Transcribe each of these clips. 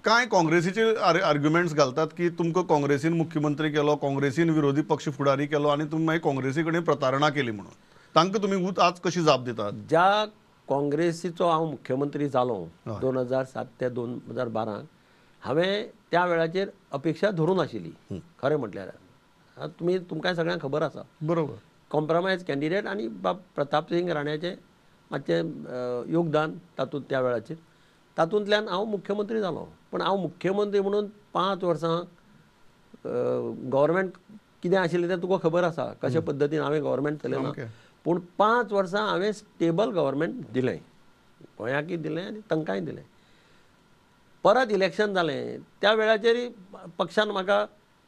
कांय काँग्रेसीचे आर्ग्युमेंट्स घालतात की तुमकां काँग्रेसीन मुख्यमंत्री केलो, काँग्रेसीन विरोधी पक्ष फुडारी केलो आनी तुमी मागीर काँग्रेसी कडेन प्रतारणा केली म्हणून तांकां तुमी आज कशी जाप दितात? ज्या काँग्रेसीचो हांव मुख्यमंत्री जालो हय. 2007 ते 2012 हांवें त्या वेळाचेर अपेक्षा धरूं नाशिल्ली खरें म्हटल्यार. तुमकां सगळ्यांक खबर आसा बरोबर. कॉम्प्रमायज कॅन्डिडेट आनी प्रताप सिंग राण्याचें मातशें योगदान तातूंत त्या वेळाचेर तातूंतल्यान हांव मुख्यमंत्री जालो. पण हांव मुख्यमंत्री म्हणून 5 वर्सां गव्हर्मेंट कितें आशिल्लें तें तुका खबर आसा कशे पद्दतीन हांवें गव्हर्मेंट चलयलां. सामकें. पूण 5 वर्सां हांवें स्टेबल गव्हर्मेंट दिलें, गोंयाकय दिलें आनी तांकांय दिलें. परत इलेक्शन जालें त्या वेळाचेर पक्षान म्हाका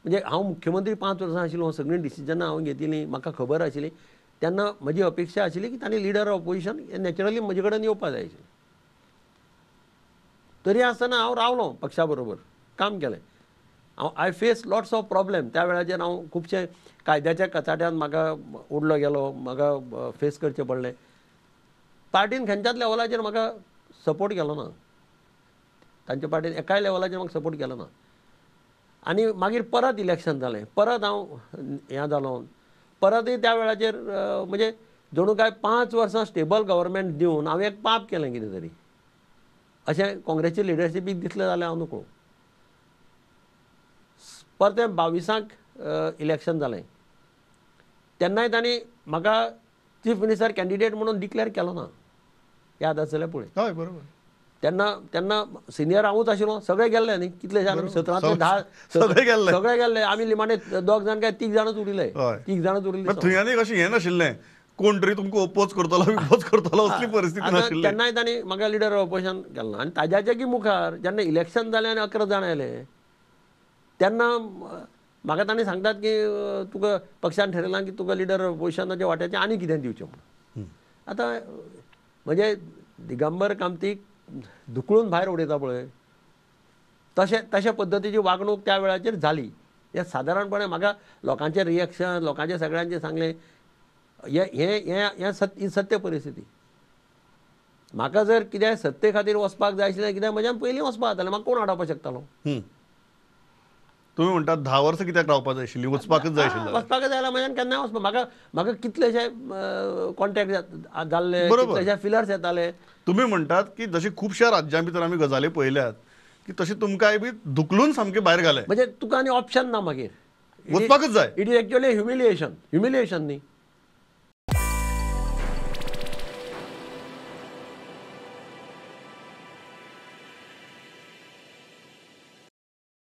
म्हणजे हांव मुख्यमंत्री 5 वर्सां आशिल्लो, सगळीं डिसिजनां हांव घेतिलीं, म्हाका खबर आशिल्ली. तेन्ना म्हजी अपेक्षा आशिल्ली की तांणी लिडर ऑफ ऑपोजिशन हें नॅचरली म्हजे कडेन येवपा जाय आशिल्लें. तरी आसतना हांव रावलो पक्षा बरोबर, काम केलें. I face lots of problem. त्या वेळाचेर हांव खुबशे कायद्याच्या कचाट्यान म्हाका ओडलो गेलो, म्हाका फेस करचें पडलें. पार्टीन खंयच्याच लेवलाचेर म्हाका सपोर्ट केलो ना. तांचे पार्टीन एकाय लेवलाचेर म्हाका सपोर्ट केलो ना. आनी मागीर परत इलेक्शन जालें, परत हांव हें जालो. परतय त्या वेळाचेर म्हणजे जणू काय 5 वर्सां स्टेबल गव्हर्मेंट दिवन हांवें एक पाप केलें कितें तरी अशें काँग्रेसचे लिडरशिपीक दिसलें जाल्यार हांव नकळो. परतें 22 इलेक्शन जालें तेन्नाय तांणी म्हाका चीफ मिनिस्टर कॅन्डिडेट म्हणून डिक्लेअर केलो ना. याद आसतलें पळय. हय बरोबर. तेन्ना सिनियर हांवूच आशिल्लो. सगळे गेल्ले न्ही कितले जाण 17 ते 10 सगळे गेल्ले. सगळे गेल्ले. आमी लिमाणे 2 जाण काय 3 जाणूच उरिल्ले. हय. 3 जाणूच उरिल्ले. थंय आनी कशें हें नाशिल्लें कोण तरी तुमकां ओपोज करतलो बिपोज करतलो असली परिस्थिती नाशिल्ली. तेन्नाय तांणी म्हाका लिडर ऑफ ऑपोजिशन केलो ना. आनी ताज्याच्या मुखार जेन्ना इलेक्शन जालें आनी 11 जाण आयले तेन्ना म्हाका तांणी सांगतात की तुका पक्षान ठरयलां की तुका लिडर ऑफ ऑपोजिशनाच्या वाट्याचें आनी कितें दिवचें म्हणून. आतां म्हणजे दिगंबर कामतीक धुकळून भायर उडयता पळय तशे पद्दतीची वागणूक त्या वेळाचेर जाली. हें सादारणपणे म्हाका लोकांचें रिएक्शन लोकांचें सगळ्यांचें सांगलें ही सत्य परिस्थिती. म्हाका जर कितें सत्ते खातीर वचपाक जाय आशिल्लें कित्याक म्हज्यान पयलीं वचपाक जातालें म्हाका कोण आडावपाक शकतालो. तुमी म्हणटात 10 वर्सां कित्याक रावपाक जाय आशिल्ली, वचपाकच जाय आशिल्लें. वचपाक जाल्यार म्हज्यान केन्नाय वचपाक म्हाका कितलेशे कॉन्टॅक्ट जाल्ले, बरोबर. कितलेशे फिलर्स येताले. तुम्ही म्हणटात की जशी खुबश्या राज्यां भितर आमी गजाली पळयल्यात की तशी तुमकांय बी धुकलून सामकें भायर घाले. म्हणजे तुका आनी ऑप्शन ना मागीर. वचपाकच जाय. इट इज एक्चुअली ह्युमिलिएशन न्ही.